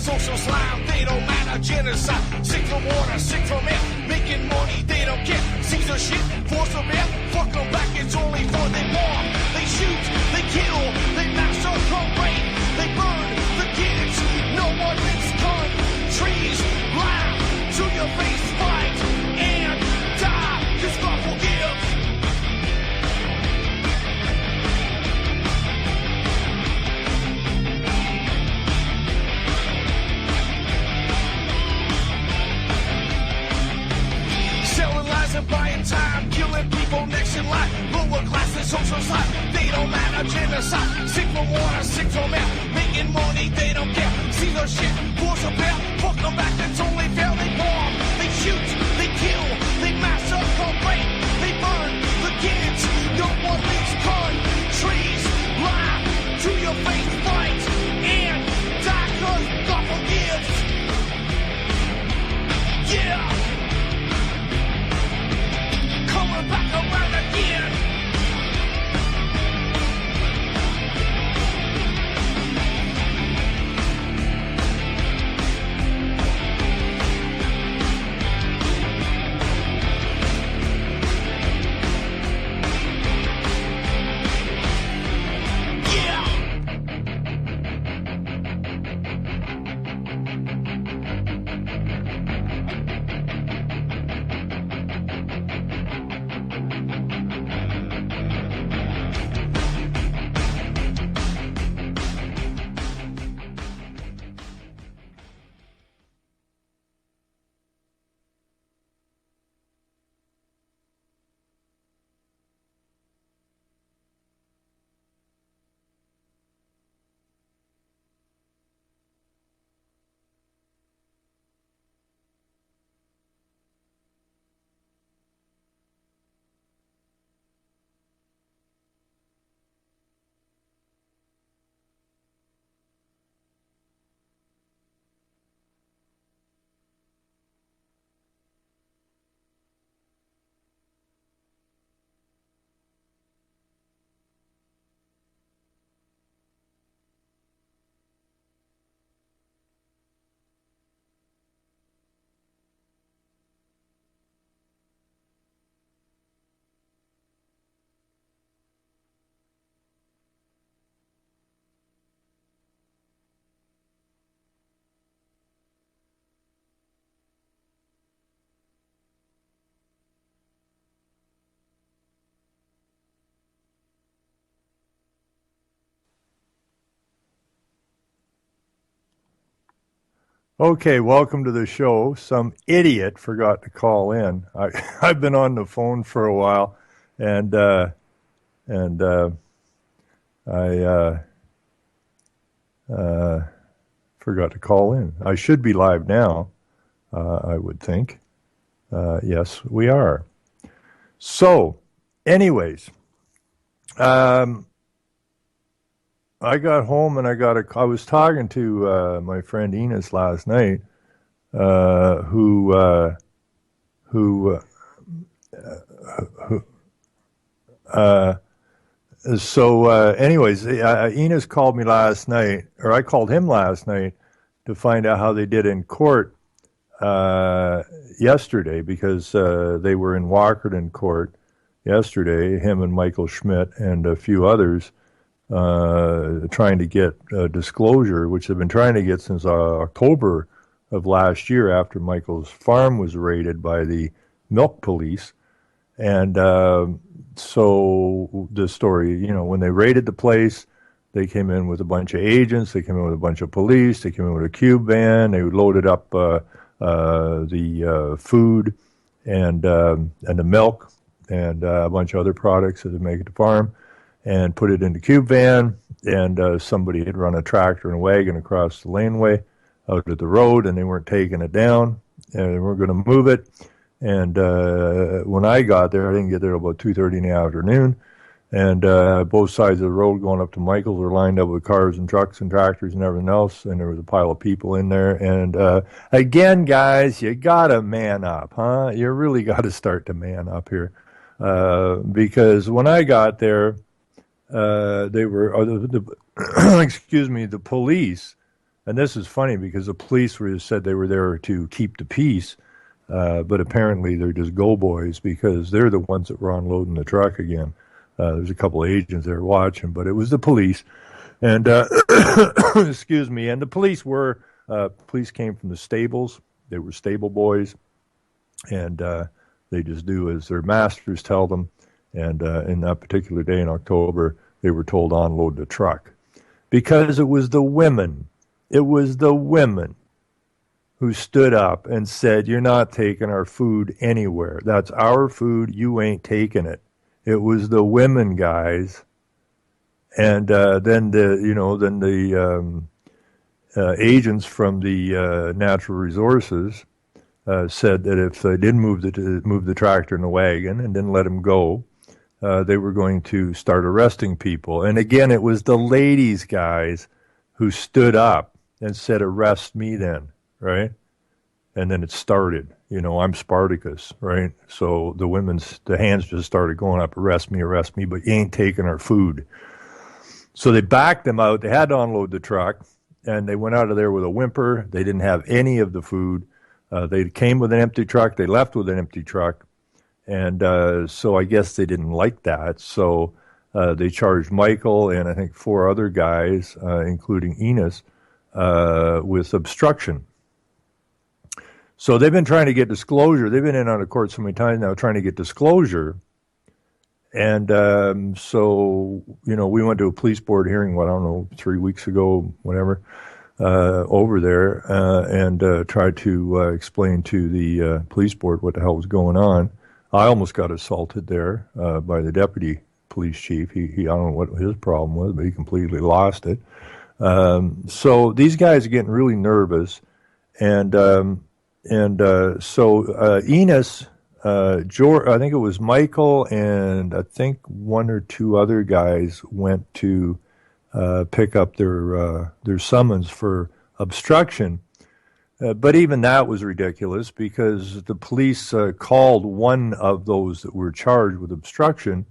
social slime, they don't matter, genocide. Sick from water, sick from air, making money, they don't care. Caesar shit, force of air, fuck them back, it's only for they bomb. They shoot, they kill, they massacre, rape, they burn the kids. No one leaves countries, laugh to your face, fight and die, 'cause God forgives. Selling lies and buying time, killing people next in line. Lower class and social side, they don't matter, genocide. Sick from water, sick from air, making money, they don't care. See their shit, force a bear, fuck them back, it's only fair. They bomb, they shoot, they kill, they massacre, rape, they burn the kids. No one leaves countries, lie to your face, fight and die, 'cause God forgives. Yeah, coming back around again. Okay, welcome to the show. Some idiot forgot to call in. I've been on the phone for a while, and I forgot to call in. I should be live now, I would think. Yes, we are. So, anyways, I got home and I was talking to my friend Enos last night, anyways, Enos called me last night, or I called him last night to find out how they did in court yesterday, because they were in Walkerton court yesterday, him and Michael Schmidt and a few others, trying to get disclosure, which they've been trying to get since October of last year, after Michael's farm was raided by the milk police. And so the story, when they raided the place, they came in with a bunch of agents, they came in with a bunch of police, they came in with a cube van, they loaded up the food and the milk and a bunch of other products that they make at the farm, and put it in the cube van, and somebody had run a tractor and a wagon across the laneway out at the road, and they weren't taking it down, and they weren't going to move it. And when I got there, I didn't get there about 2:30 in the afternoon, and both sides of the road going up to Michael's were lined up with cars and trucks and tractors and everything else, and there was a pile of people in there. And again, guys, you got to man up, huh? You really got to start to man up here, because when I got there, they were, excuse me, the police And this is funny because the police said they were there to keep the peace, but apparently they're just go boys because they're the ones that were unloading the truck again. There's a couple of agents there watching, but it was the police. And excuse me. And the police came from the stables. They were stable boys, and they just do as their masters tell them. And in that particular day in October, they were told to unload the truck because it was the women. It was the women who stood up and said, "You're not taking our food anywhere. That's our food. You ain't taking it." It was the women, guys. And then the agents from the natural resources said that if they didn't move the tractor and the wagon and didn't let them go, they were going to start arresting people. And again, it was the ladies, guys, who stood up and said, "Arrest me then," right? And then it started. I'm Spartacus, right? So the hands just started going up, arrest me, but you ain't taking our food. So they backed them out. They had to unload the truck, and they went out of there with a whimper. They didn't have any of the food. They came with an empty truck. They left with an empty truck. And so I guess they didn't like that. So they charged Michael and I think 4 other guys, including Enos, with obstruction. So they've been trying to get disclosure. They've been in on the court so many times now trying to get disclosure. And so, we went to a police board hearing, 3 weeks ago, whatever, over there, and tried to explain to the police board what the hell was going on. I almost got assaulted there by the deputy police chief. He I don't know what his problem was, but he completely lost it. So these guys are getting really nervous. And so Enos, George, I think it was Michael, and I think 1 or 2 other guys went to pick up their summons for obstruction. But even that was ridiculous because the police called one of those that were charged with obstruction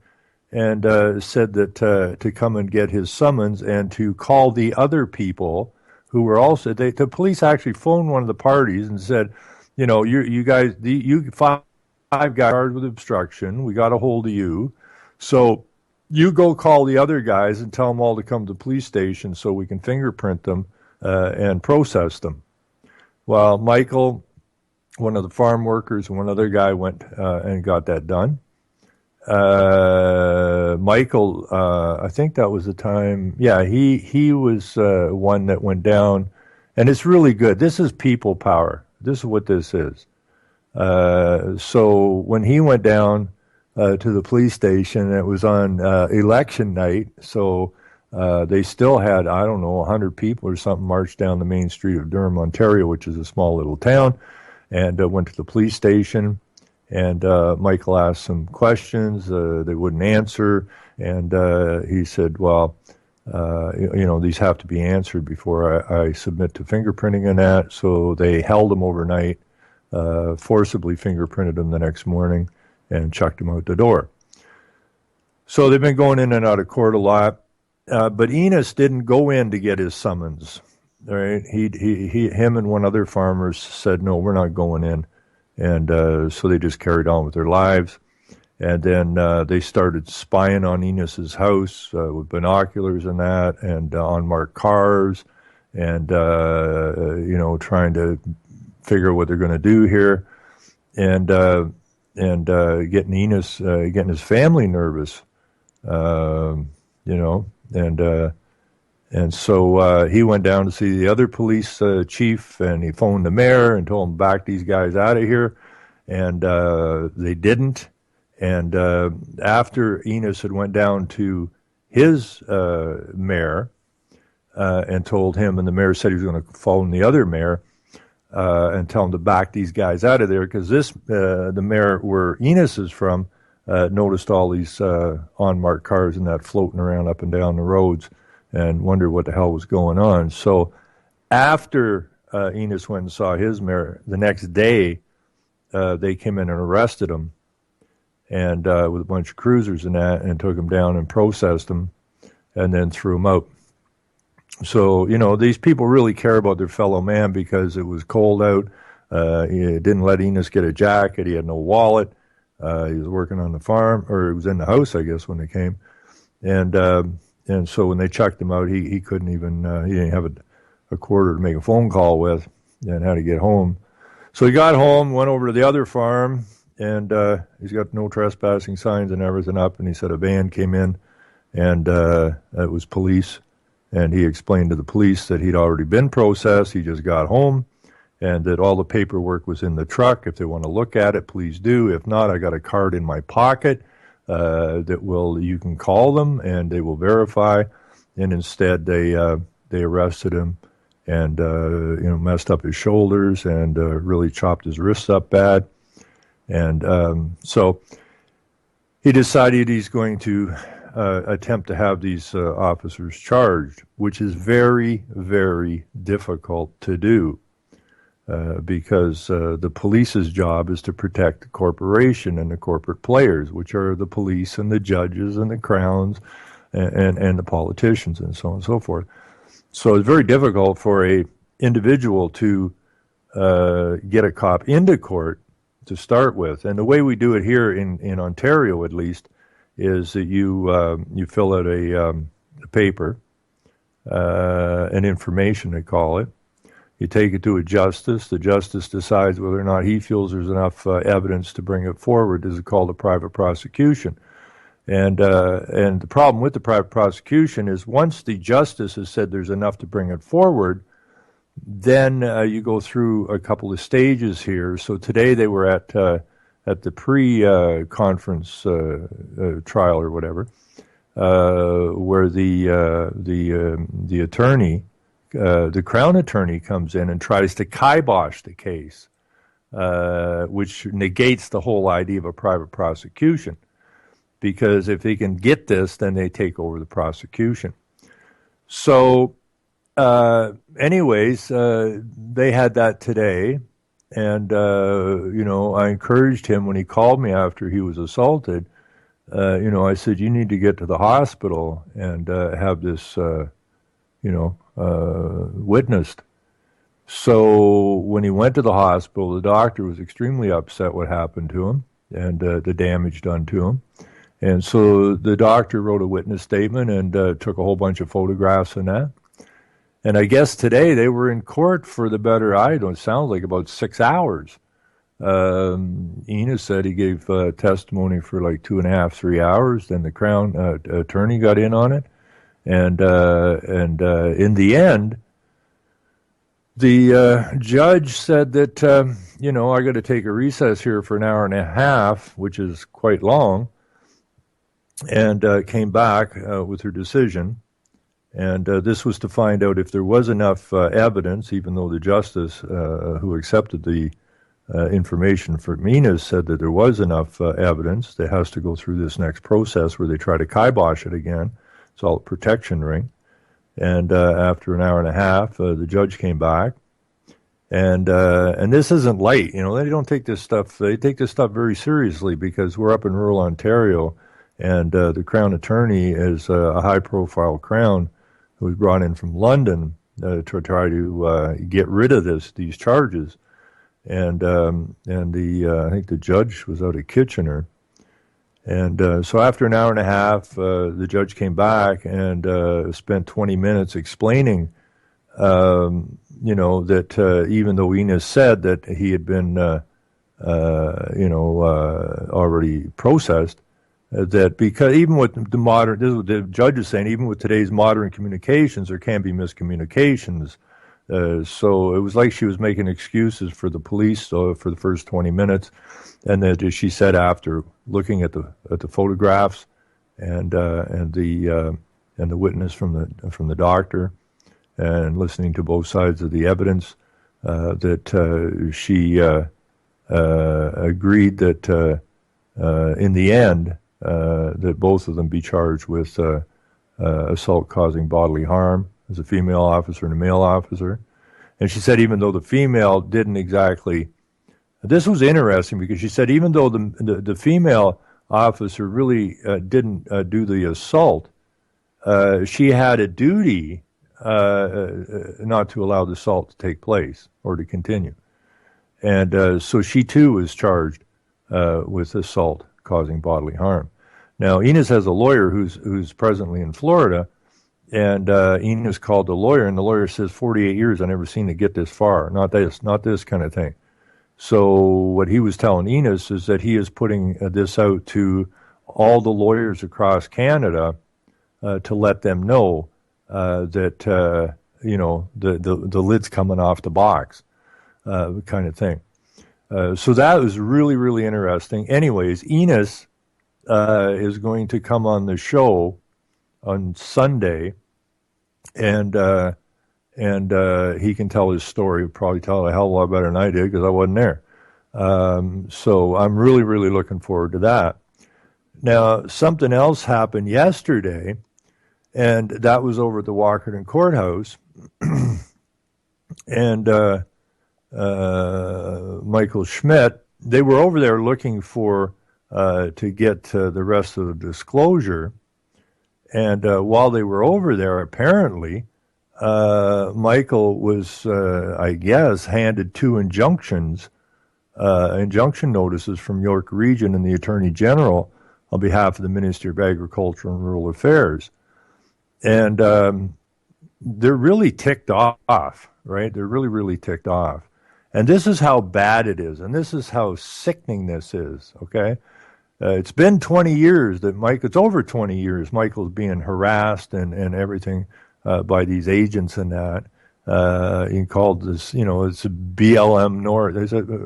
and said that to come and get his summons and to call the other people who were also. The police actually phoned one of the parties and said, you guys, you 5 guys charged with obstruction. We got a hold of you, so you go call the other guys and tell them all to come to the police station so we can fingerprint them and process them. Well, Michael, one of the farm workers, and one other guy went and got that done. Michael, I think that was the time. Yeah, he was one that went down, and it's really good. This is people power. This is what this is. So when he went down to the police station, it was on election night, so they still had, 100 people or something marched down the main street of Durham, Ontario, which is a small little town, and went to the police station. And Michael asked some questions. They wouldn't answer. And he said, well, these have to be answered before I submit to fingerprinting and that. So they held him overnight, forcibly fingerprinted him the next morning, and chucked him out the door. So they've been going in and out of court a lot. But Enos didn't go in to get his summons. Right? Him and 1 other farmer said, no, we're not going in. And so they just carried on with their lives. And then they started spying on Enos's house with binoculars and that, and unmarked cars, and trying to figure out what they're going to do here, and getting Enos, getting his family nervous, and so he went down to see the other police chief, and he phoned the mayor and told him, back these guys out of here. And they didn't. And after Enos had went down to his mayor and told him, and the mayor said he was going to phone the other mayor and tell him to back these guys out of there, because the mayor where Enos is from noticed all these unmarked cars and that floating around up and down the roads, and wondered what the hell was going on. So after Enos went and saw his mayor, the next day they came in and arrested him, and with a bunch of cruisers and that, and took him down and processed him, and then threw him out. So, these people really care about their fellow man because it was cold out. He didn't let Enos get a jacket. He had no wallet. He was working on the farm, or he was in the house, I guess, when they came. And so when they checked him out, he couldn't even, he didn't have a quarter to make a phone call with and had to get home. So he got home, went over to the other farm, and he's got no trespassing signs and everything up. And he said a van came in, and it was police. And he explained to the police that he'd already been processed. He just got home, and that all the paperwork was in the truck. If they want to look at it, please do. If not, I got a card in my pocket you can call them, and they will verify. And instead, they arrested him and messed up his shoulders and really chopped his wrists up bad. And so he decided he's going to attempt to have these officers charged, which is very, very difficult to do because the police's job is to protect the corporation and the corporate players, which are the police and the judges and the crowns and the politicians and so on and so forth. So it's very difficult for a individual to get a cop into court to start with. And the way we do it here in Ontario, at least, is that you fill out a paper, an information they call it. You take it to a justice. The justice decides whether or not he feels there's enough evidence to bring it forward. This is called a private prosecution. And the problem with the private prosecution is once the justice has said there's enough to bring it forward, then you go through a couple of stages here. So today they were at the pre-conference trial or whatever, where the attorney, the Crown attorney, comes in and tries to kibosh the case, which negates the whole idea of a private prosecution. Because if they can get this, then they take over the prosecution. So, anyways, they had that today. And, I encouraged him when he called me after he was assaulted. I said, you need to get to the hospital and have this, witnessed. So when he went to the hospital, the doctor was extremely upset what happened to him and the damage done to him. And so the doctor wrote a witness statement and took a whole bunch of photographs and that. And I guess today they were in court for the better, it sounds like about 6 hours. Enos said he gave testimony for like 2.5, 3 hours. Then the Crown attorney got in on it. And in the end, the judge said that, I got to take a recess here for an hour and a half, which is quite long, and came back with her decision. And this was to find out if there was enough evidence, even though the justice who accepted the information for Enos said that there was enough evidence. That has to go through this next process where they try to kibosh it again. It's all a protection ring. And after an hour and a half, the judge came back. And this isn't light. They don't take this stuff. They take this stuff very seriously because we're up in rural Ontario, and the Crown attorney is a high-profile Crown who was brought in from London to try to get rid of these charges. And I think the judge was out of Kitchener. And so after an hour and a half, the judge came back and spent 20 minutes explaining, that even though Enos said that he had been, already processed, that because even with the modern, this is what the judge is saying, even with today's modern communications, there can be miscommunications. So it was like she was making excuses for the police for the first 20 minutes. And that, as she said, after looking at the photographs and the witness from the doctor and listening to both sides of the evidence, that she agreed that in the end that both of them be charged with assault causing bodily harm as a female officer and a male officer. And she said even though the female didn't exactly. This was interesting because she said even though the female officer really didn't do the assault, she had a duty not to allow the assault to take place or to continue. And so she too was charged with assault causing bodily harm. Now, Enos has a lawyer who's presently in Florida, and Enos called the lawyer, and the lawyer says, 48 years, I've never seen it get this far. Not this kind of thing. So what he was telling Enos is that he is putting this out to all the lawyers across Canada to let them know that the lid's coming off the box, kind of thing. So that was really, really interesting. Anyways, Enos is going to come on the show on Sunday, and he can tell his story. He'll probably tell it a hell of a lot better than I did because I wasn't there. So I'm really, really looking forward to that. Now, something else happened yesterday, and that was over at the Walkerton Courthouse. And Michael Schmidt, they were over there looking for to get the rest of the disclosure. And while they were over there, apparently, Michael was, I guess, handed two injunction notices from York Region and the Attorney General on behalf of the Ministry of Agriculture and Rural Affairs. And they're really ticked off, right? They're really, really ticked off. And this is how bad it is, and this is how sickening this is, okay? It's been 20 years that it's over 20 years Michael's being harassed and everything by these agents and that. He called this, it's a BLM North.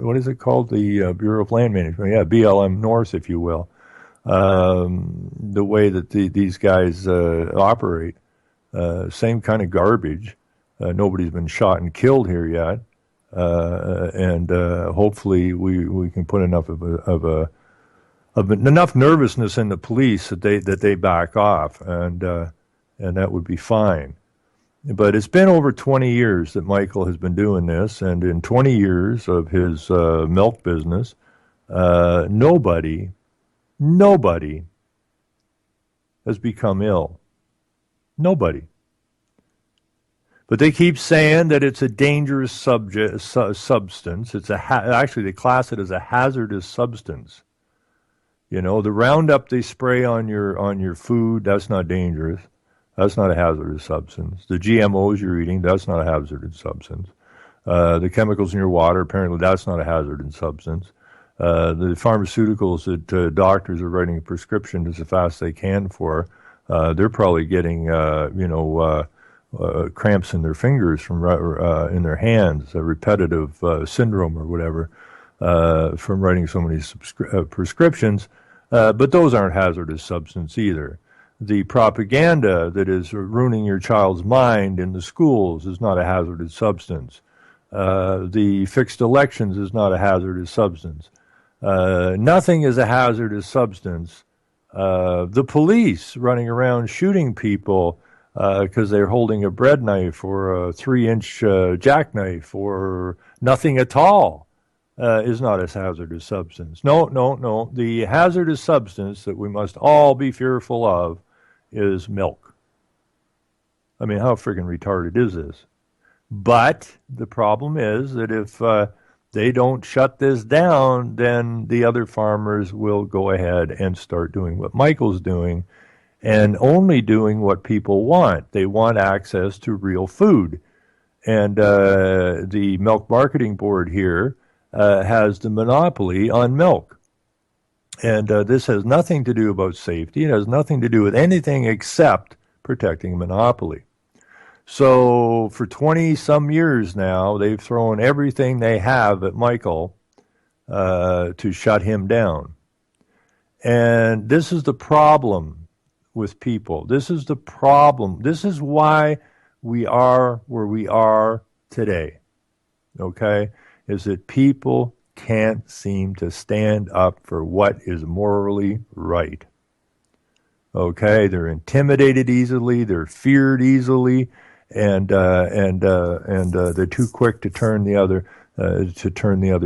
What is it called? The Bureau of Land Management. Yeah, BLM North, if you will. The way that these guys operate. Same kind of garbage. Nobody's been shot and killed here yet. And hopefully we can put enough of enough nervousness in the police that they back off, and that would be fine. But it's been over 20 years that Michael has been doing this, and in 20 years of his milk business, nobody has become ill. Nobody. But they keep saying that it's a dangerous substance. It's actually they class it as a hazardous substance. The Roundup they spray on your food, that's not dangerous. That's not a hazardous substance. The GMOs you're eating, that's not a hazardous substance. The chemicals in your water, apparently that's not a hazardous substance. The pharmaceuticals that doctors are writing a prescription as fast as they can for, they're probably getting, cramps in their fingers from in their hands, a repetitive syndrome or whatever, from writing so many prescriptions. But those aren't hazardous substance either. The propaganda that is ruining your child's mind in the schools is not a hazardous substance. The fixed elections is not a hazardous substance. Nothing is a hazardous substance. The police running around shooting people because they're holding a bread knife or a 3-inch jackknife or nothing at all is not a hazardous substance. No. The hazardous substance that we must all be fearful of is milk. I mean, how friggin' retarded is this? But the problem is that if they don't shut this down, then the other farmers will go ahead and start doing what Michael's doing and only doing what people want. They want access to real food. And the Milk Marketing Board here has the monopoly on milk. And this has nothing to do about safety. It has nothing to do with anything except protecting monopoly. So for 20-some years now, they've thrown everything they have at Michael to shut him down. And this is the problem with people. This is the problem. This is why we are where we are today, okay, is that people can't seem to stand up for what is morally right. Okay, they're intimidated easily, they're feared easily, and they're too quick to turn the other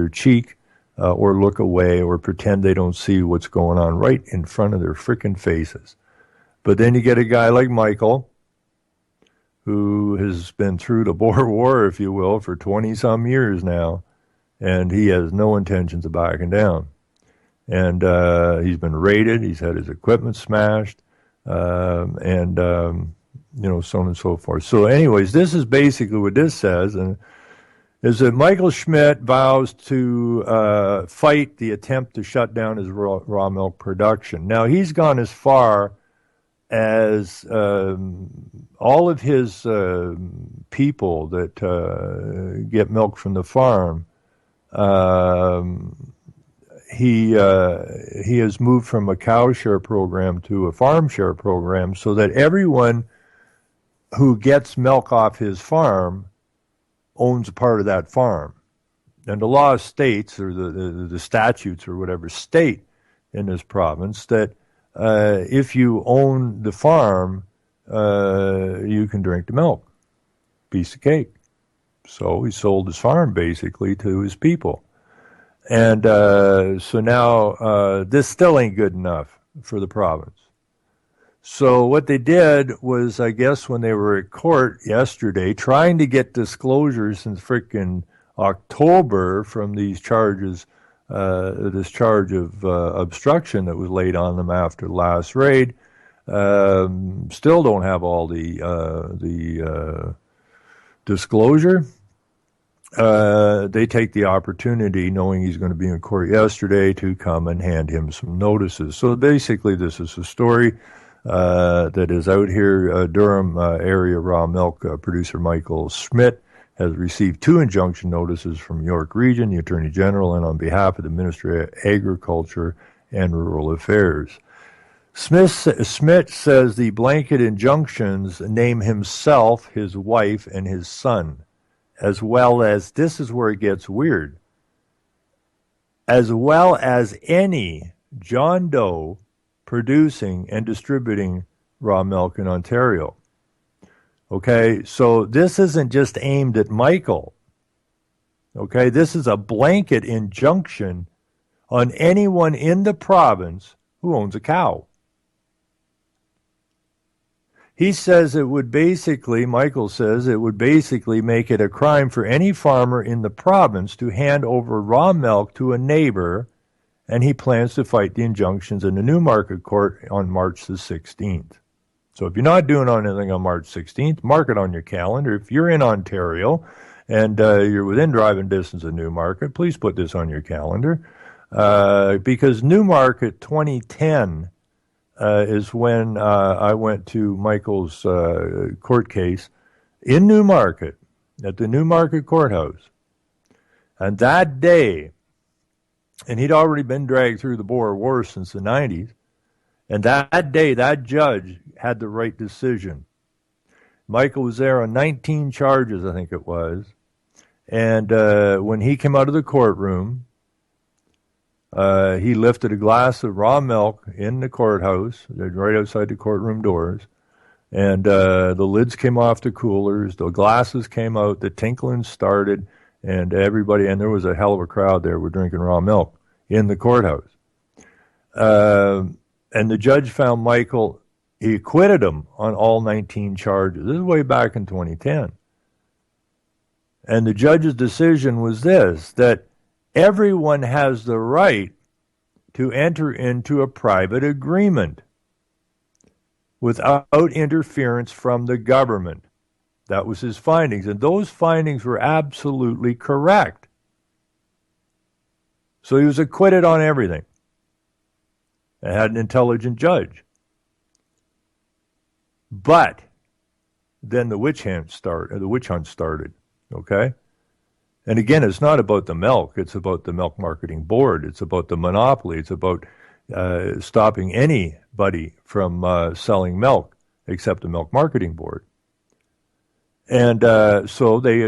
cheek, or look away, or pretend they don't see what's going on right in front of their frickin' faces. But then you get a guy like Michael, who has been through the Boer War, if you will, for 20-some years now, and he has no intentions of backing down. And he's been raided. He's had his equipment smashed, and so on and so forth. So anyways, this is basically what this says, and is that Michael Schmidt vows to fight the attempt to shut down his raw milk production. Now, he's gone as far as all of his people that get milk from the farm, he has moved from a cow share program to a farm share program so that everyone who gets milk off his farm owns a part of that farm. And the law states, or the statutes or whatever, state in this province that if you own the farm, you can drink the milk. Piece of cake. So he sold his farm basically to his people. And so now this still ain't good enough for the province. So what they did was, I guess when they were at court yesterday, trying to get disclosure since frickin' October from these charges, this charge of obstruction that was laid on them after the last raid, still don't have all the disclosure. They take the opportunity, knowing he's going to be in court yesterday, to come and hand him some notices. So basically, this is a story that is out here. Durham area raw milk producer Michael Schmidt has received 2 injunction notices from York Region, the Attorney General, and on behalf of the Ministry of Agriculture and Rural Affairs. Schmidt says the blanket injunctions name himself, his wife, and his son, as well as, this is where it gets weird, as well as any John Doe producing and distributing raw milk in Ontario. Okay, so this isn't just aimed at Michael. Okay, this is a blanket injunction on anyone in the province who owns a cow. He says it would basically, Michael says it would basically make it a crime for any farmer in the province to hand over raw milk to a neighbor, and he plans to fight the injunctions in the Newmarket Court on March the 16th. So if you're not doing anything on March 16th, mark it on your calendar. If you're in Ontario and you're within driving distance of Newmarket, please put this on your calendar, because Newmarket 2010 is when I went to Michael's court case in Newmarket, at the Newmarket Courthouse. And that day, and he'd already been dragged through the Boer War since the 90s, and that day, that judge had the right decision. Michael was there on 19 charges, I think it was. And when he came out of the courtroom, he lifted a glass of raw milk in the courthouse, right outside the courtroom doors, and the lids came off the coolers, the glasses came out, the tinkling started, and everybody, and there was a hell of a crowd there, were drinking raw milk in the courthouse. And the judge found Michael, he acquitted him on all 19 charges. This is way back in 2010. And the judge's decision was this, that everyone has the right to enter into a private agreement without interference from the government. That was his findings, and those findings were absolutely correct. So he was acquitted on everything. It had an intelligent judge. But then the witch hunt started, okay? And again, it's not about the milk. It's about the Milk Marketing Board. It's about the monopoly. It's about stopping anybody from selling milk except the Milk Marketing Board. And so they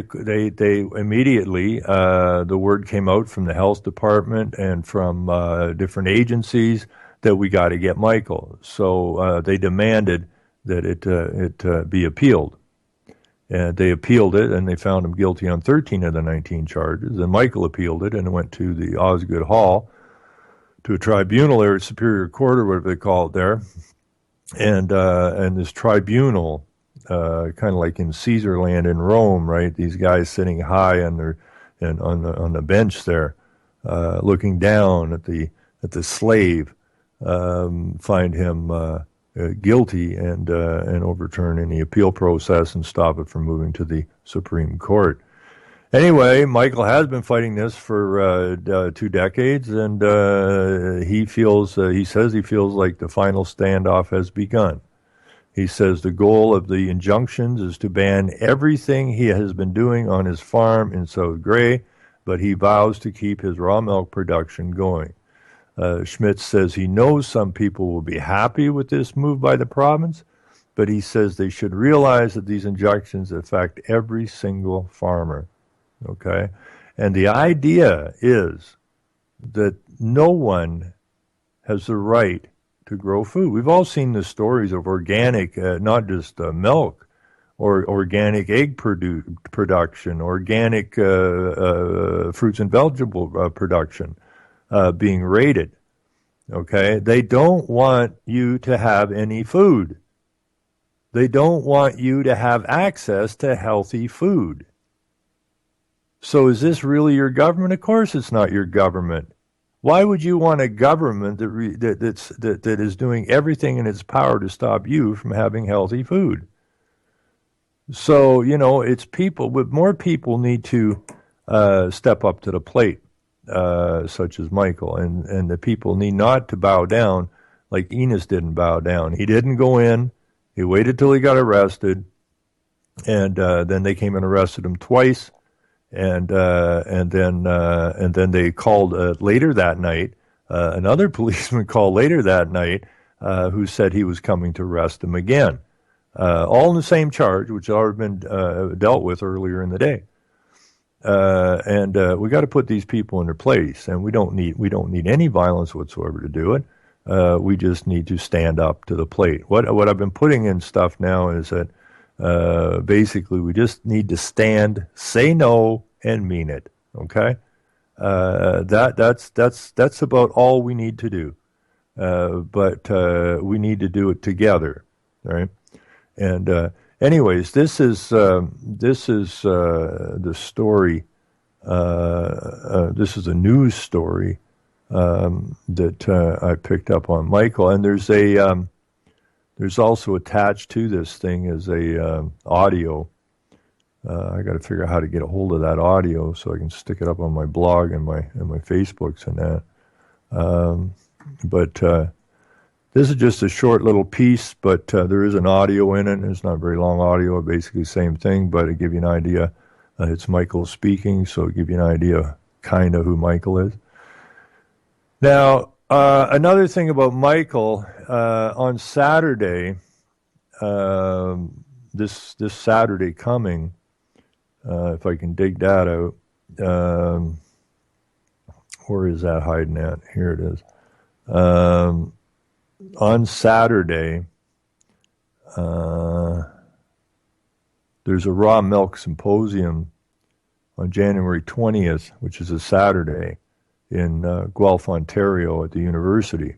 immediately, the word came out from the health department and from different agencies that we got to get Michael. So they demanded that it be appealed. And they appealed it, and they found him guilty on 13 of the 19 charges. And Michael appealed it, and it went to the Osgood Hall, to a tribunal there at Superior Court, or whatever they call it there. And this tribunal kind of like in Caesarland in Rome, right? These guys sitting high on on the bench there, looking down at the slave, find him guilty and overturn any appeal process and stop it from moving to the Supreme Court. Anyway, Michael has been fighting this for 2 decades, and he says he feels like the final standoff has begun. He says the goal of the injunctions is to ban everything he has been doing on his farm in South Gray, but he vows to keep his raw milk production going. Schmitz says he knows some people will be happy with this move by the province, but he says they should realize that these injunctions affect every single farmer. Okay? And the idea is that no one has the right to grow food. We've all seen the stories of organic, not just milk, or organic egg production, organic fruits and vegetable production being raided. Okay? They don't want you to have any food. They don't want you to have access to healthy food. So is this really your government? Of course it's not your government. Why would you want a government that is doing everything in its power to stop you from having healthy food? So, it's people, but more people need to step up to the plate, such as Michael, and the people need not to bow down like Enos didn't bow down. He didn't go in. He waited till he got arrested, and then they came and arrested him twice. And then they called later that night. Another policeman called later that night, who said he was coming to arrest him again, all in the same charge, which had already been dealt with earlier in the day. And we got to put these people in their place, and we don't need any violence whatsoever to do it. We just need to stand up to the plate. What I've been putting in stuff now is that. Basically, we just need to stand, say no, and mean it. Okay, that's about all we need to do. But we need to do it together, right? And anyways, this is the story. This is a news story that I picked up on Michael, and there's also attached to this thing is a audio. I got to figure out how to get a hold of that audio so I can stick it up on my blog and my Facebooks and that. But this is just a short little piece, but there is an audio in it. It's not very long audio, basically the same thing, but it give you an idea. It's Michael speaking, so it give you an idea kind of who Michael is. Now, another thing about Michael, on Saturday, this Saturday coming, if I can dig that out, where is that hiding at? Here it is. On Saturday, there's a raw milk symposium on January 20th, which is a Saturday, in Guelph, Ontario at the university.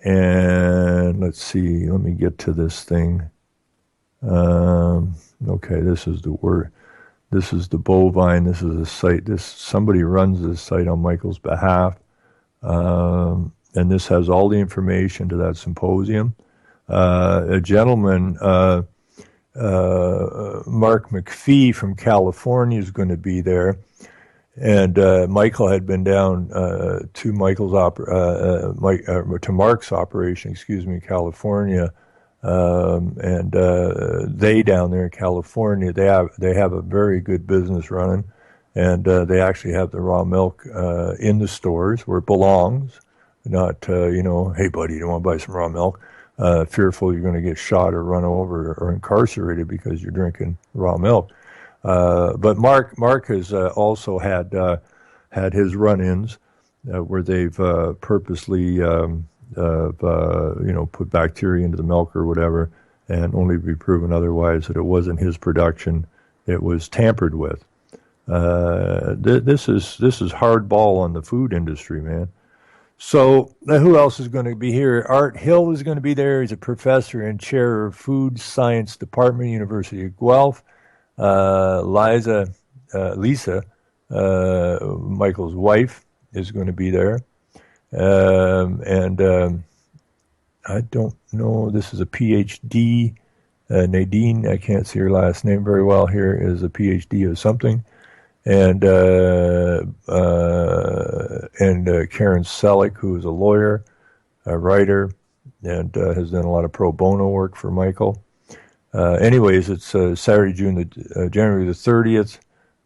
And let's see, let me get to this thing. Okay, this is the word. This is the bovine. This is a site. Somebody runs this site on Michael's behalf. And this has all the information to that symposium. A gentleman, Mark McPhee from California, is going to be there. And Michael had been down to Mark's operation, in California, and they down there in California, they have a very good business running, and they actually have the raw milk in the stores where it belongs. Not hey buddy, you don't want to buy some raw milk? Fearful you're going to get shot or run over or incarcerated because you're drinking raw milk. But Mark has also had his run-ins where they've purposely put bacteria into the milk or whatever, and only be proven otherwise that it wasn't his production; it was tampered with. This is hardball on the food industry, man. So who else is going to be here? Art Hill is going to be there. He's a professor and chair of Food Science Department, University of Guelph. Lisa, Michael's wife, is going to be there. And I don't know, this is a PhD. Nadine, I can't see her last name very well here, is a PhD of something. And Karen Selleck, who is a lawyer, a writer, and has done a lot of pro bono work for Michael. Anyways, it's Saturday, January the 30th,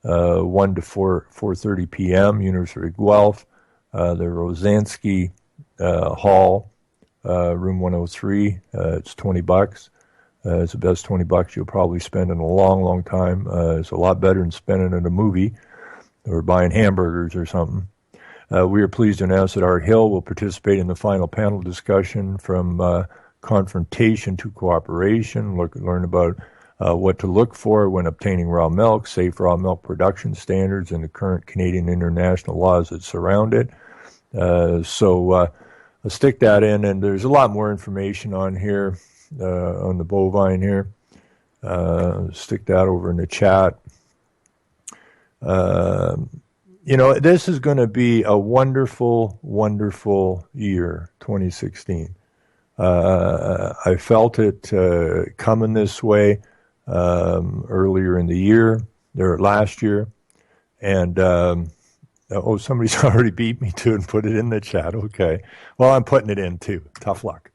1 to 4:30 p.m., University of Guelph, the Rosansky Hall, room 103. It's $20. It's the best $20 you'll probably spend in a long, long time. It's a lot better than spending at a movie or buying hamburgers or something. We are pleased to announce that Art Hill will participate in the final panel discussion from confrontation to cooperation, learn about what to look for when obtaining raw milk, safe raw milk production standards, and the current Canadian and international laws that surround it. So I'll stick that in, and there's a lot more information on here, on the bovine here. Stick that over in the chat. This is going to be a wonderful, wonderful year, 2016. I felt it coming this way earlier in the year, or last year. And, somebody's already beat me to and put it in the chat. Okay. Well, I'm putting it in too. Tough luck.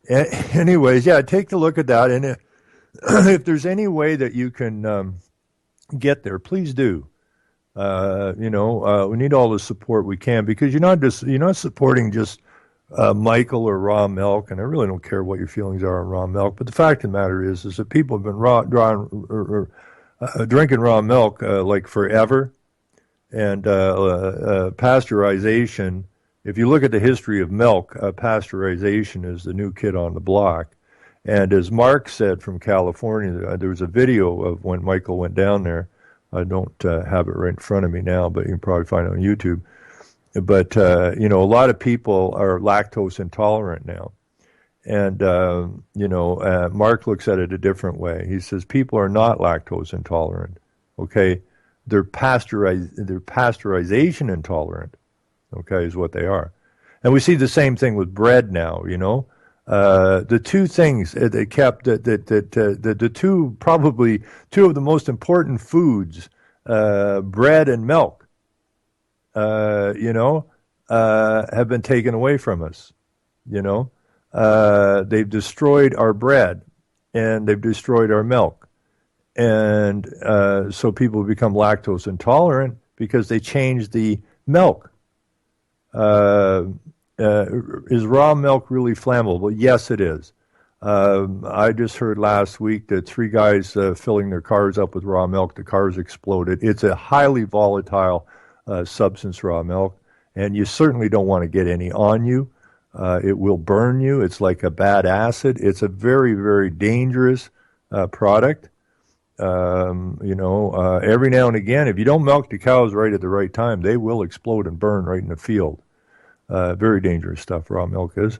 Anyways, yeah, take a look at that. And if there's any way that you can get there, please do. We need all the support we can, because you're not supporting just Michael or raw milk, and I really don't care what your feelings are on raw milk. But the fact of the matter is that people have been drinking raw milk like forever, and pasteurization. If you look at the history of milk, pasteurization is the new kid on the block. And as Mark said from California, there was a video of when Michael went down there. I don't have it right in front of me now, but you can probably find it on YouTube. But, a lot of people are lactose intolerant now. And, Mark looks at it a different way. He says people are not lactose intolerant, okay? They're pasteurization intolerant, okay, is what they are. And we see the same thing with bread now, the two things that kept the two, probably two of the most important foods, bread and milk, have been taken away from us. They've destroyed our bread and they've destroyed our milk. And so people become lactose intolerant because they changed the milk. Is raw milk really flammable? Yes, it is. I just heard last week that 3 guys filling their cars up with raw milk, the cars exploded. It's a highly volatile substance, raw milk, and you certainly don't want to get any on you. It will burn you. It's like a bad acid. It's a very, very dangerous product. Every now and again, if you don't milk the cows right at the right time, they will explode and burn right in the field. Very dangerous stuff, raw milk is.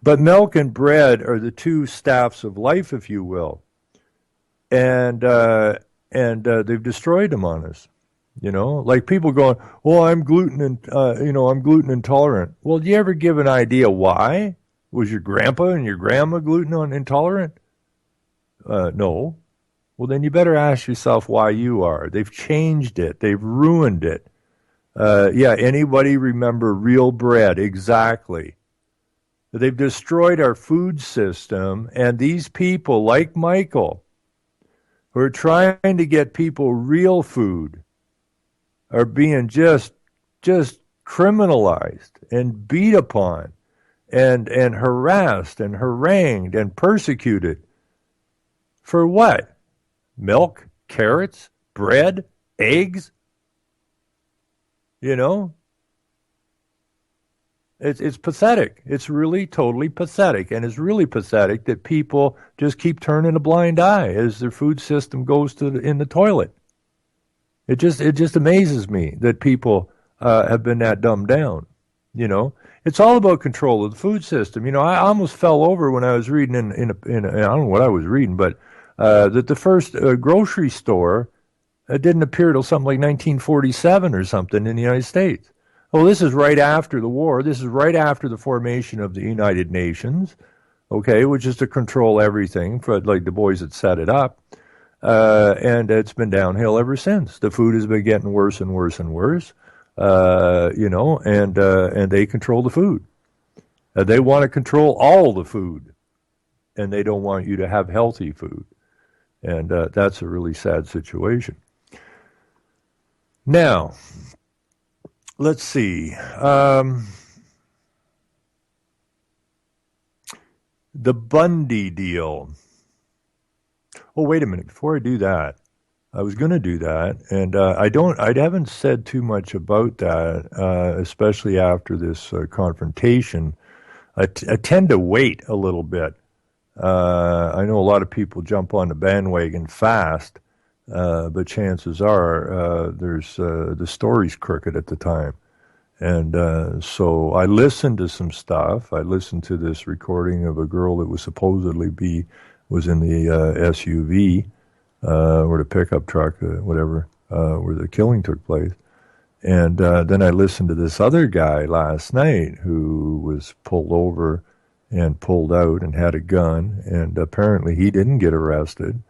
But milk and bread are the two staffs of life, if you will. And they've destroyed them on us. Like people going, "Oh, I'm gluten intolerant." Well, do you ever give an idea why? Was your grandpa and your grandma gluten intolerant? No. Well, then you better ask yourself why you are. They've changed it. They've ruined it. Anybody remember real bread? Exactly. They've destroyed our food system, and these people, like Michael, who are trying to get people real food, are being just criminalized and beat upon and harassed and harangued and persecuted. For what? Milk, carrots, bread, eggs? It's pathetic. It's really totally pathetic. And it's really pathetic that people just keep turning a blind eye as their food system goes in the toilet. It just amazes me that people have been that dumbed down. You know, it's all about control of the food system. You know, I almost fell over when I was reading I don't know what I was reading, but that the first grocery store didn't appear till something like 1947 or something in the United States. Well, this is right after the war. This is right after the formation of the United Nations, okay, which is to control everything, for like the boys that set it up. And it's been downhill ever since. The food has been getting worse and worse and worse, you know, and they control the food. They want to control all the food, and they don't want you to have healthy food. And that's a really sad situation. Now, let's see. The Bundy deal. Oh, wait a minute. Before I do that, I was going to do that, and I haven't said too much about that, especially after this confrontation. I tend to wait a little bit. I know a lot of people jump on the bandwagon fast, but chances are there's the story's crooked at the time. And so I listened to some stuff. I listened to this recording of a girl that was supposedly was in the SUV or the pickup truck, whatever, where the killing took place. And then I listened to this other guy last night who was pulled over and pulled out and had a gun, and apparently he didn't get arrested,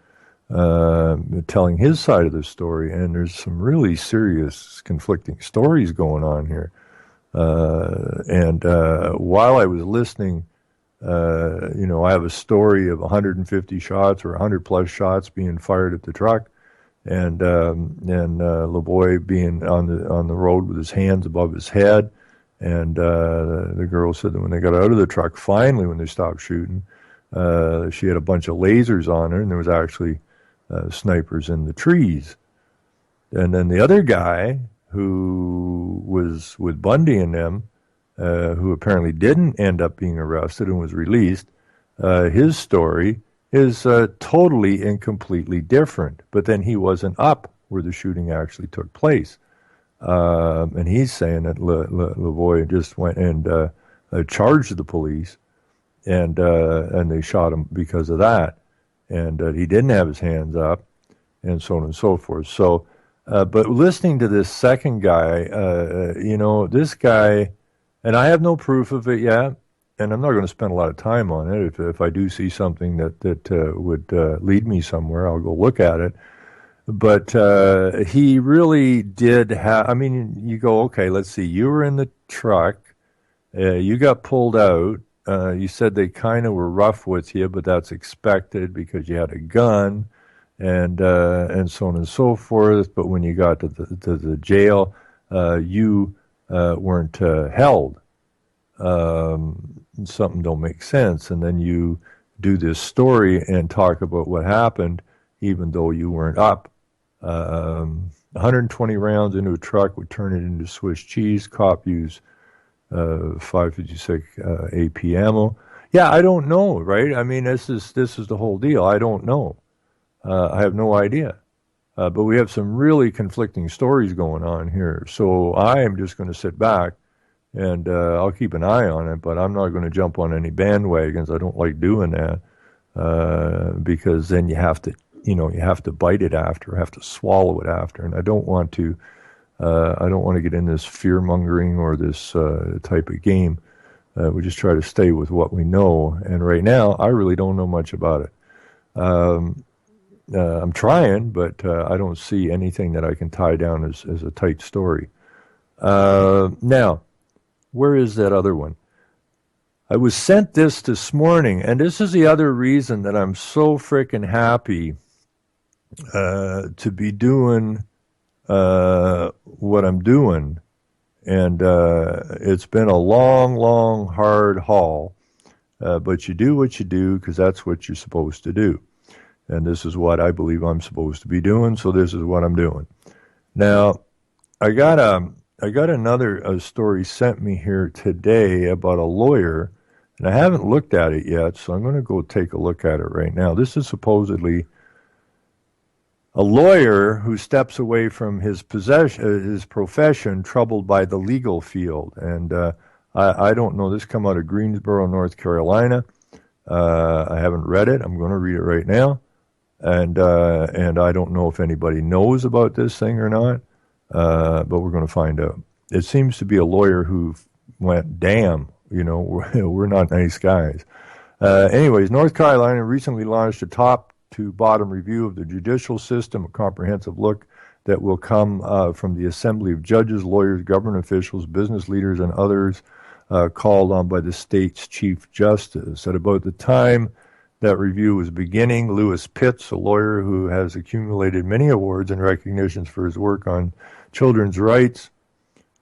telling his side of the story. And there's some really serious conflicting stories going on here. And while I was listening, you know, I have a story of 150 shots or 100 plus shots being fired at the truck, and LeBoy being on the road with his hands above his head. And the girl said that when they got out of the truck, finally, when they stopped shooting, she had a bunch of lasers on her, and there was actually snipers in the trees. And then the other guy, who was with Bundy and them, who apparently didn't end up being arrested and was released, his story is totally and completely different. But then he wasn't up where the shooting actually took place. And he's saying that LeBoy just went and charged the police, and they shot him because of that. And he didn't have his hands up, and so on and so forth. So, but listening to this second guy, you know, this guy, and I have no proof of it yet, and I'm not going to spend a lot of time on it. If I do see something that would lead me somewhere, I'll go look at it. But he really did have, I mean, you go, okay, let's see, you were in the truck, you got pulled out, you said they kind of were rough with you, but that's expected because you had a gun, and so on and so forth. But when you got to the jail, you weren't held. Something don't make sense. And then you do this story and talk about what happened, even though you weren't up. 120 rounds into a truck would turn it into Swiss cheese. Cop used 556 AP ammo. Yeah, I don't know, right? I mean, this is the whole deal. I don't know. I have no idea. But we have some really conflicting stories going on here. So I am just going to sit back and I'll keep an eye on it, but I'm not going to jump on any bandwagons. I don't like doing that because then you have to bite it after, have to swallow it after. And I don't want to get in this fear mongering or this type of game. We just try to stay with what we know. And right now, I really don't know much about it. I'm trying, but I don't see anything that I can tie down as a tight story. Now, where is that other one? I was sent this morning, and this is the other reason that I'm so freaking happy to be doing what I'm doing. And it's been a long, long, hard haul. But you do what you do because that's what you're supposed to do. And this is what I believe I'm supposed to be doing, so this is what I'm doing. Now, I got another story sent me here today about a lawyer, and I haven't looked at it yet, so I'm going to go take a look at it right now. This is supposedly a lawyer who steps away from his profession, troubled by the legal field. And I don't know. This come out of Greensboro, North Carolina. I haven't read it. I'm going to read it right now. And I don't know if anybody knows about this thing or not, but we're going to find out. It seems to be a lawyer who went, damn, we're not nice guys. Anyways, North Carolina recently launched a top to bottom review of the judicial system, a comprehensive look that will come from the assembly of judges, lawyers, government officials, business leaders, and others called on by the state's chief justice. At about the time that review was beginning, Lewis Pitts, a lawyer who has accumulated many awards and recognitions for his work on children's rights.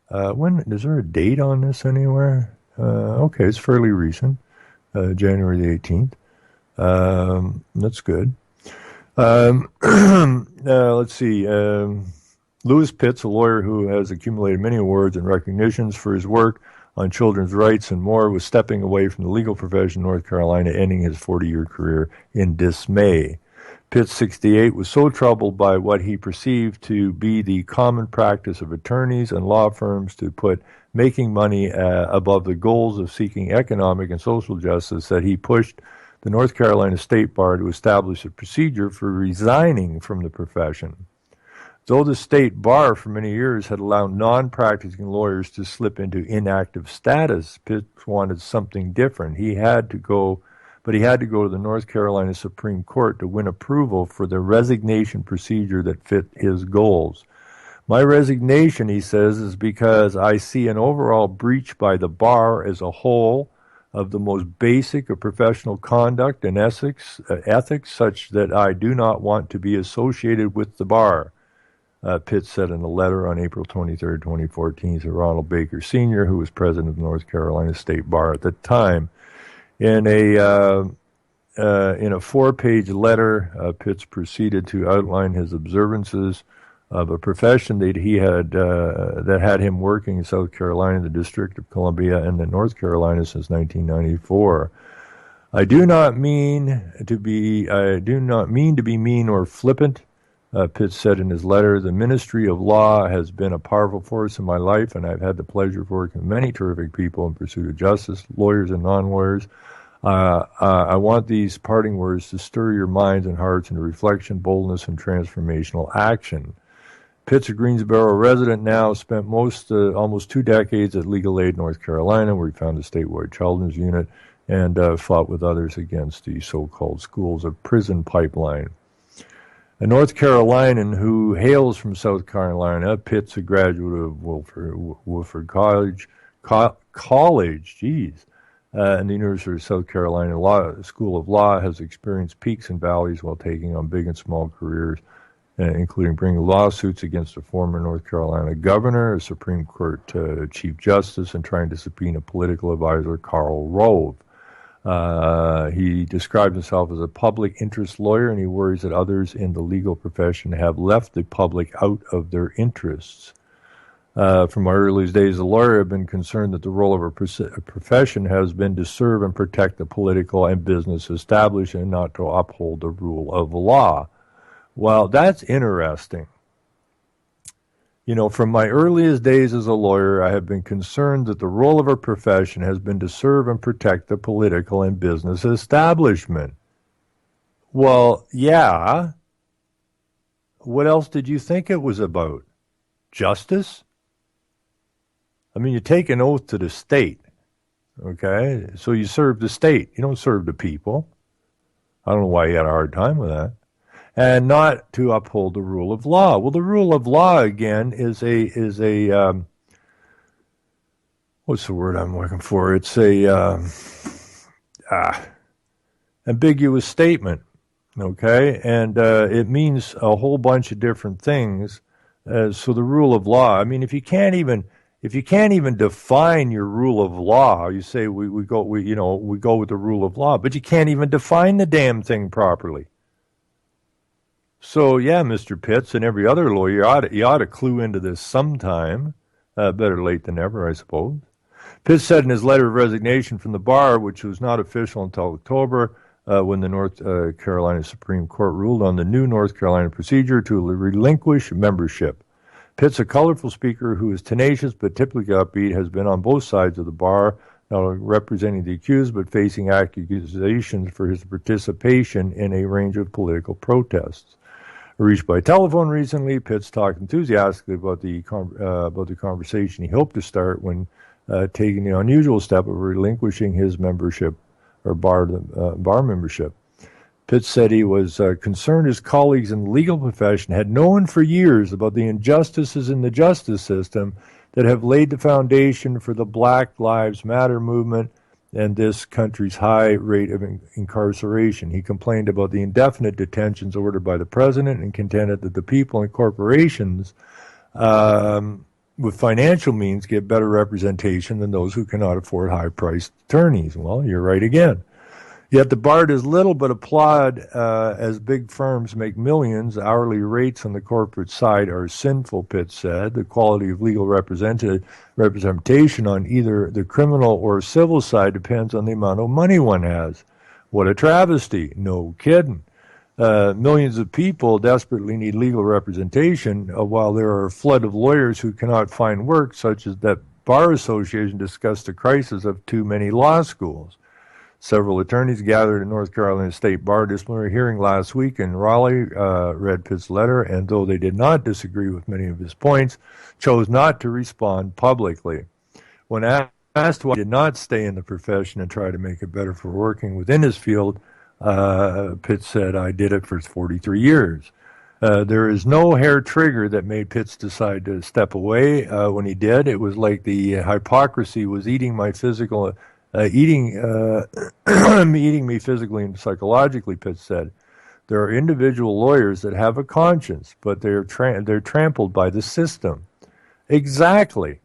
When is there a date on this anywhere? Okay, it's fairly recent, January the 18th. That's good. Let's see. Lewis Pitts, a lawyer who has accumulated many awards and recognitions for his work on children's rights and more, was stepping away from the legal profession in North Carolina, ending his 40-year career in dismay. Pitts, 68, was so troubled by what he perceived to be the common practice of attorneys and law firms to put making money above the goals of seeking economic and social justice that he pushed the North Carolina State Bar to establish a procedure for resigning from the profession. Though the State Bar for many years had allowed non-practicing lawyers to slip into inactive status, Pitts wanted something different. He had to go to the North Carolina Supreme Court to win approval for the resignation procedure that fit his goals. My resignation, he says, is because I see an overall breach by the bar as a whole of the most basic of professional conduct and ethics, such that I do not want to be associated with the bar. Pitts said in a letter on April 23, 2014 to Ronald Baker Sr., who was president of the North Carolina State Bar at the time. In a 4-page letter, Pitts proceeded to outline his observances of a profession that he had that had him working in South Carolina, the District of Columbia, and in North Carolina since 1994. I do not mean to be mean or flippant. Pitts said in his letter, the ministry of law has been a powerful force in my life, and I've had the pleasure of working with many terrific people in pursuit of justice, lawyers and non-lawyers. I want these parting words to stir your minds and hearts into reflection, boldness, and transformational action. Pitts, a Greensboro resident now, spent almost 2 decades at Legal Aid North Carolina, where he founded a statewide children's unit and fought with others against the so-called schools of prison pipeline. A North Carolinian who hails from South Carolina, Pitts, a graduate of Wofford College, and the University of South Carolina School of Law, has experienced peaks and valleys while taking on big and small careers, including bringing lawsuits against a former North Carolina governor, a Supreme Court Chief Justice, and trying to subpoena political advisor Karl Rove. He describes himself as a public interest lawyer, and he worries that others in the legal profession have left the public out of their interests. From my earliest days as a lawyer, I've been concerned that the role of a profession has been to serve and protect the political and business establishment, not to uphold the rule of law. Well, that's interesting. From my earliest days as a lawyer, I have been concerned that the role of a profession has been to serve and protect the political and business establishment. Well, yeah. What else did you think it was about? Justice? I mean, you take an oath to the state, okay? So you serve the state. You don't serve the people. I don't know why you had a hard time with that. And not to uphold the rule of law. Well, the rule of law, again, is a what's the word I'm looking for? It's a ambiguous statement, okay? And it means a whole bunch of different things. So the rule of law, I mean, if you can't even define your rule of law, you say we go with the rule of law, but you can't even define the damn thing properly. So, yeah, Mr. Pitts and every other lawyer, you ought to clue into this sometime. Better late than never, I suppose. Pitts said in his letter of resignation from the bar, which was not official until October, when the North Carolina Supreme Court ruled on the new North Carolina procedure to relinquish membership. Pitt's a colorful speaker who is tenacious but typically upbeat, has been on both sides of the bar, not only representing the accused but facing accusations for his participation in a range of political protests. Reached by telephone recently, Pitts talked enthusiastically about the conversation he hoped to start when taking the unusual step of relinquishing his membership or bar membership. Pitts said he was concerned his colleagues in the legal profession had known for years about the injustices in the justice system that have laid the foundation for the Black Lives Matter movement and this country's high rate of incarceration. He complained about the indefinite detentions ordered by the president and contended that the people and corporations with financial means get better representation than those who cannot afford high-priced attorneys. Well, you're right again. Yet the bar does little but applaud as big firms make millions. Hourly rates on the corporate side are sinful, Pitt said. The quality of legal representation on either the criminal or civil side depends on the amount of money one has. What a travesty. No kidding. Millions of people desperately need legal representation while there are a flood of lawyers who cannot find work, such as that Bar Association discussed the crisis of too many law schools. Several attorneys gathered at North Carolina State Bar disciplinary hearing last week in Raleigh, read Pitt's letter, and though they did not disagree with many of his points, chose not to respond publicly. When asked why he did not stay in the profession and try to make it better for working within his field, Pitt said, "I did it for 43 years." There is no hair trigger that made Pitts decide to step away. When he did, it was like the hypocrisy was eating my physical eating me physically and psychologically, Pitt said. There are individual lawyers that have a conscience, but they're trampled by the system. Exactly.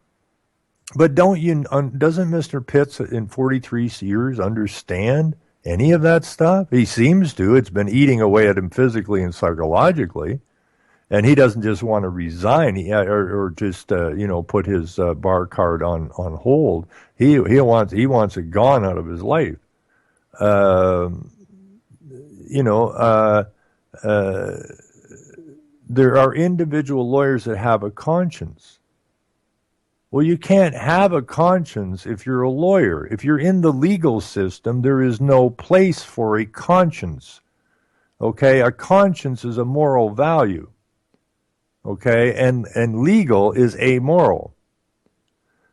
But doesn't Mr. Pitts in 43 years understand any of that stuff? He seems to. It's been eating away at him physically and psychologically. And he doesn't just want to resign or just put his bar card on hold. He wants it gone out of his life. There are individual lawyers that have a conscience. Well, you can't have a conscience if you're a lawyer. If you're in the legal system, there is no place for a conscience. Okay, a conscience is a moral value. Okay, and legal is amoral.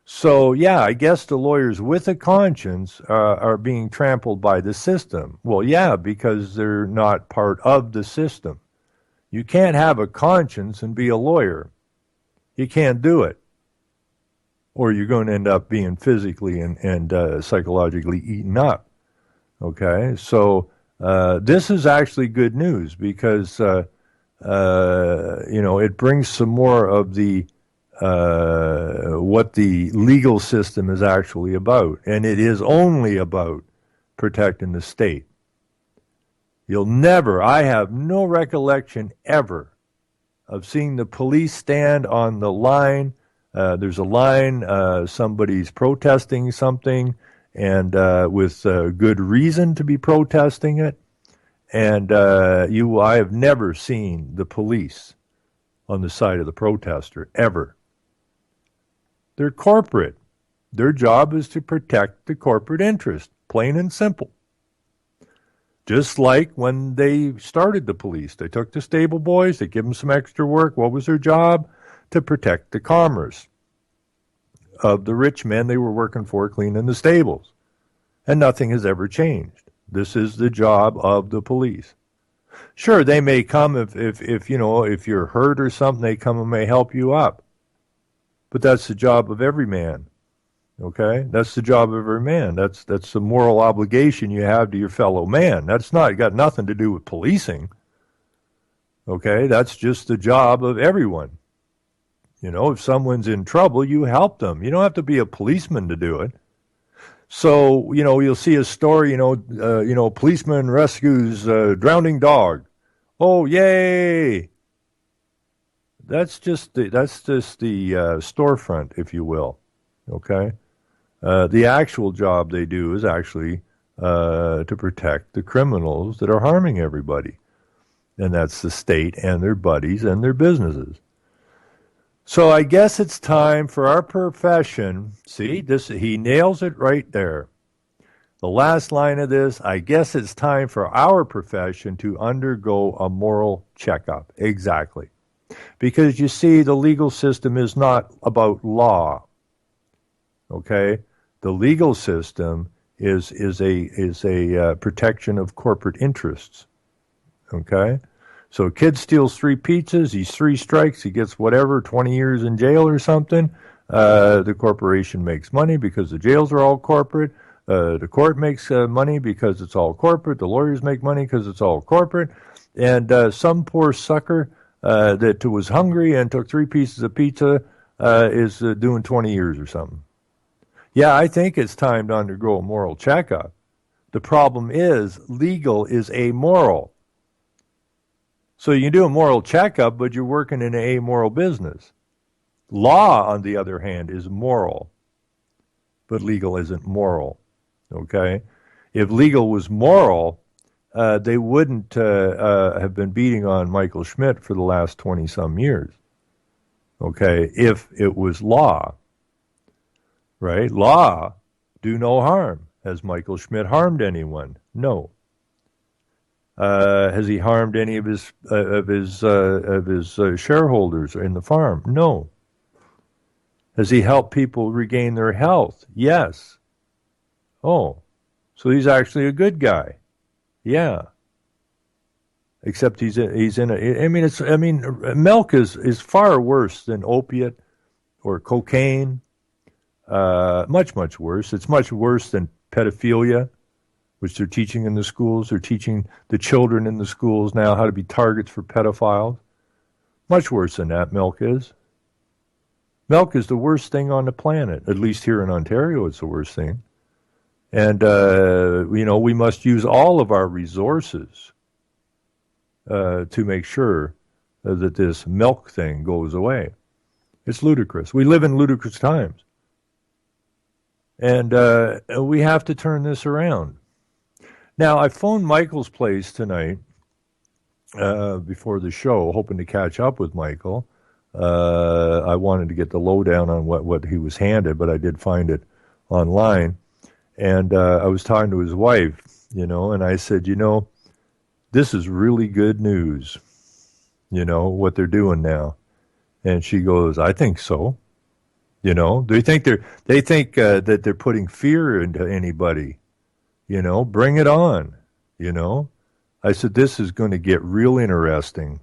So, yeah, I guess the lawyers with a conscience are being trampled by the system. Well, yeah, because they're not part of the system. You can't have a conscience and be a lawyer. You can't do it. Or you're going to end up being physically and psychologically eaten up. Okay, so this is actually good news because it brings some more of the what the legal system is actually about, and it is only about protecting the state. I have no recollection ever of seeing the police stand on the line. There's a line, somebody's protesting something, and with good reason to be protesting it. And I have never seen the police on the side of the protester, ever. They're corporate. Their job is to protect the corporate interest, plain and simple. Just like when they started the police. They took the stable boys, they give them some extra work. What was their job? To protect the commerce of the rich men they were working for cleaning the stables. And nothing has ever changed. This is the job of the police. Sure, they may come if you're hurt or something, they come and may help you up. But that's the job of every man. Okay? That's the job of every man. That's the moral obligation you have to your fellow man. That's not got nothing to do with policing. Okay? That's just the job of everyone. If someone's in trouble, you help them. You don't have to be a policeman to do it. So, you'll see a story, policeman rescues a drowning dog. Oh, yay! That's just the storefront, if you will. Okay? The actual job they do is actually to protect the criminals that are harming everybody. And that's the state and their buddies and their businesses. So I guess it's time for our profession. See, this he nails it right there. The last line of this, I guess it's time for our profession to undergo a moral checkup. Exactly. Because you see, the legal system is not about law. Okay? The legal system is a protection of corporate interests. Okay? So a kid steals 3 pizzas, he's 3 strikes, he gets whatever, 20 years in jail or something. The corporation makes money because the jails are all corporate. The court makes money because it's all corporate. The lawyers make money because it's all corporate. And some poor sucker that was hungry and took 3 pieces of pizza is doing 20 years or something. Yeah, I think it's time to undergo a moral checkup. The problem is legal is amoral. So you can do a moral checkup, but you're working in an amoral business. Law, on the other hand, is moral, but legal isn't moral. Okay? If legal was moral, they wouldn't have been beating on Michael Schmidt for the last 20-some years. Okay? If it was law, right? Law, do no harm. Has Michael Schmidt harmed anyone? No. Has he harmed any of his shareholders in the farm? No. Has he helped people regain their health? Yes. Oh, so he's actually a good guy. Yeah. Except he's in a. I mean, milk is far worse than opiate or cocaine. Much worse. It's much worse than pedophilia, which they're teaching in the schools. They're teaching the children in the schools now how to be targets for pedophiles. Much worse than that, milk is. Milk is the worst thing on the planet. At least here in Ontario, it's the worst thing. And, we must use all of our resources to make sure that this milk thing goes away. It's ludicrous. We live in ludicrous times. And we have to turn this around. Now, I phoned Michael's place tonight before the show, hoping to catch up with Michael. I wanted to get the lowdown on what he was handed, but I did find it online. And I was talking to his wife, and I said, this is really good news, what they're doing now. And she goes, I think so. They think that they're putting fear into anybody. Bring it on. I said, this is going to get real interesting.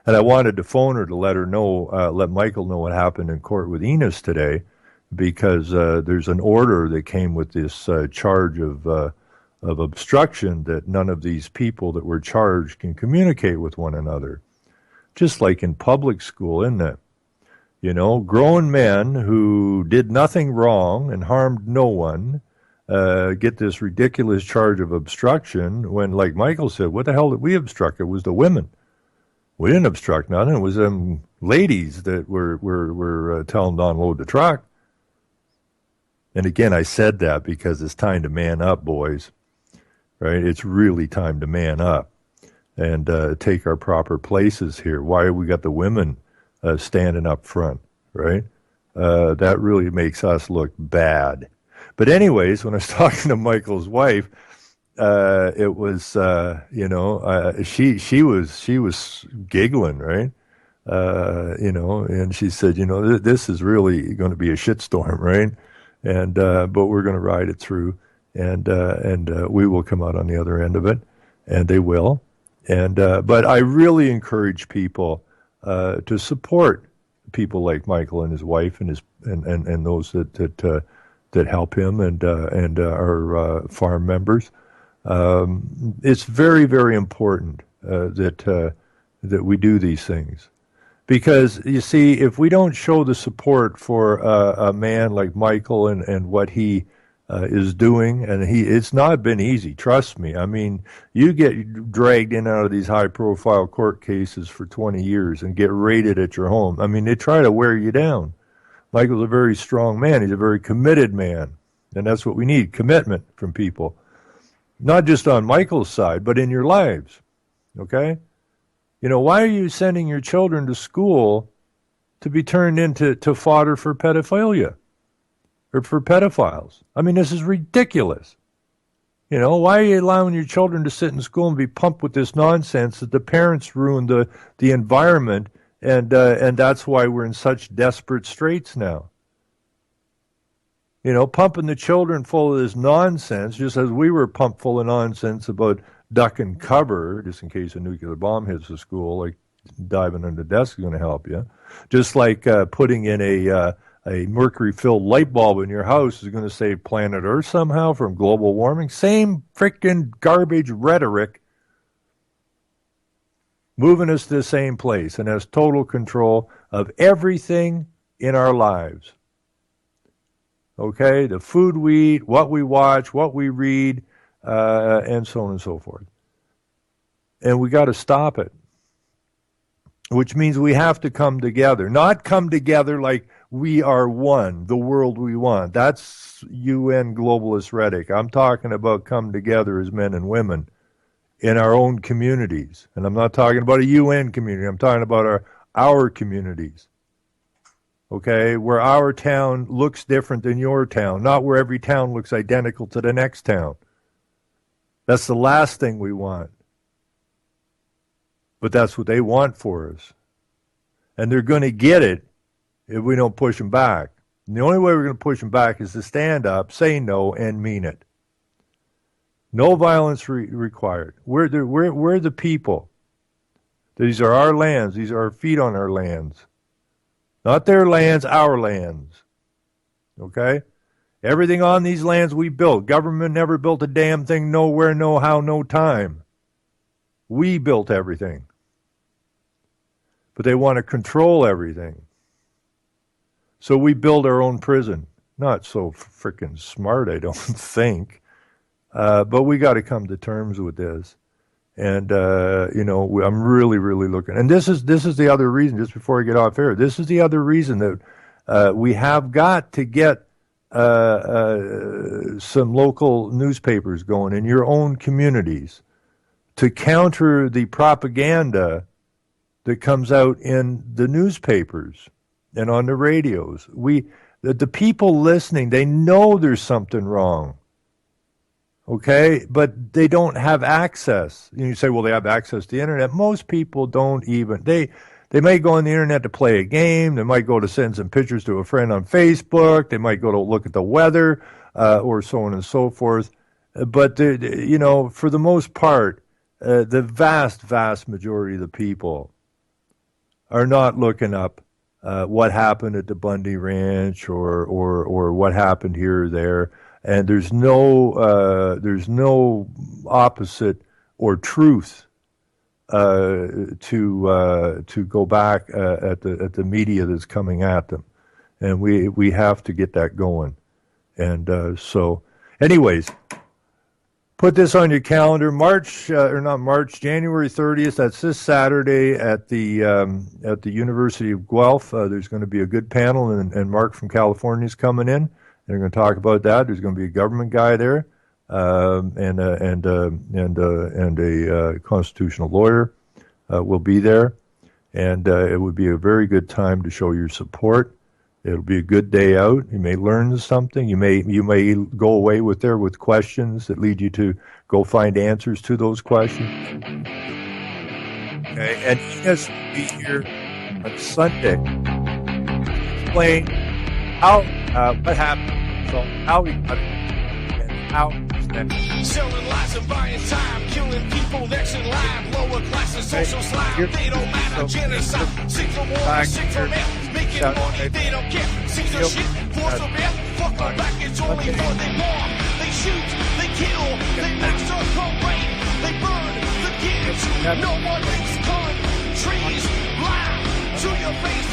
And I wanted to phone her to let her know, let Michael know what happened in court with Enos today, because there's an order that came with this charge of obstruction that none of these people that were charged can communicate with one another. Just like in public school, isn't it? Grown men who did nothing wrong and harmed no one get this ridiculous charge of obstruction when, like Michael said, what the hell did we obstruct? It was the women. We didn't obstruct nothing. It was them ladies that were telling them to unload the truck. And again, I said that because it's time to man up, boys. Right? It's really time to man up and take our proper places here. Why have we got the women standing up front? Right? That really makes us look bad. But anyways, when I was talking to Michael's wife, it was she was giggling, right? And she said, this is really going to be a shitstorm, right? And but we're going to ride it through, and we will come out on the other end of it, and they will. And but I really encourage people to support people like Michael and his wife and and those that help him and our farm members. It's very, very important that we do these things. Because, you see, if we don't show the support for a man like Michael and what he is doing, and it's not been easy, trust me. I mean, you get dragged in out of these high-profile court cases for 20 years and get raided at your home. I mean, they try to wear you down. Michael's a very strong man. He's a very committed man. And that's what we need, commitment from people. Not just on Michael's side, but in your lives. Okay? Why are you sending your children to school to be turned into fodder for pedophilia or for pedophiles. I mean, this is ridiculous. You know, why are you allowing your children to sit in school and be pumped with this nonsense that the parents ruined the environment, and that's why we're in such desperate straits now. You know, pumping the children full of this nonsense, just as we were pumped full of nonsense about duck and cover, just in case a nuclear bomb hits the school, like diving under the desk is going to help you. Just like putting in a mercury-filled light bulb in your house is going to save planet Earth somehow from global warming. Same freaking garbage rhetoric moving us to the same place and has total control of everything in our lives. Okay? The food we eat, what we watch, what we read, and so on and so forth. And we got to stop it. Which means we have to come together. Not come together like we are one, the world we want. That's UN globalist rhetoric. I'm talking about come together as men and women in our own communities. And I'm not talking about a UN community. I'm talking about our communities. Okay? Where our town looks different than your town, not where every town looks identical to the next town. That's the last thing we want. But that's what they want for us. And they're going to get it if we don't push them back. And the only way we're going to push them back is to stand up, say no, and mean it. No violence required. We're the people. These are our lands. These are our feet on our lands. Not their lands, our lands. Okay? Everything on these lands we built. Government never built a damn thing, nowhere, no how, no time. We built everything. But they want to control everything. So we build our own prison. Not so freaking smart, I don't think. But we got to come to terms with this. And, I'm really, really looking. And this is the other reason, just before I get off air, this is the other reason that we have got to get some local newspapers going in your own communities to counter the propaganda that comes out in the newspapers and on the radios. The people listening, they know there's something wrong. Okay? But they don't have access. You say, well, they have access to the internet. Most people don't even. They may go on the internet to play a game. They might go to send some pictures to a friend on Facebook. They might go to look at the weather, or so on and so forth. But, for the most part, the vast, vast majority of the people are not looking up what happened at the Bundy Ranch or what happened here or there, and there's no opposite or truth to go back at the media that's coming at them, and we have to get that going, and so anyways. Put this on your calendar, January 30th. That's this Saturday at the University of Guelph. There's going to be a good panel, and Mark from California is coming in. They're going to talk about that. There's going to be a government guy there, and a constitutional lawyer will be there, and it would be a very good time to show your support. It'll be a good day out. You may learn something. You may go away with questions that lead you to go find answers to those questions. Okay, and Ines will be here on Sunday to explain what happened, so how we got it, and how it's next. Selling lies and buying time, killing people next in line. Lower classes, social slime, they don't matter. Genocide, sick from war, sick from hell. Making money, they don't care. Caesar shit, force of death. Fuck them back, it's only for they bomb. They shoot, they kill, they massacre, rape, they burn the kids. No one makes gun, trees, lie to your face.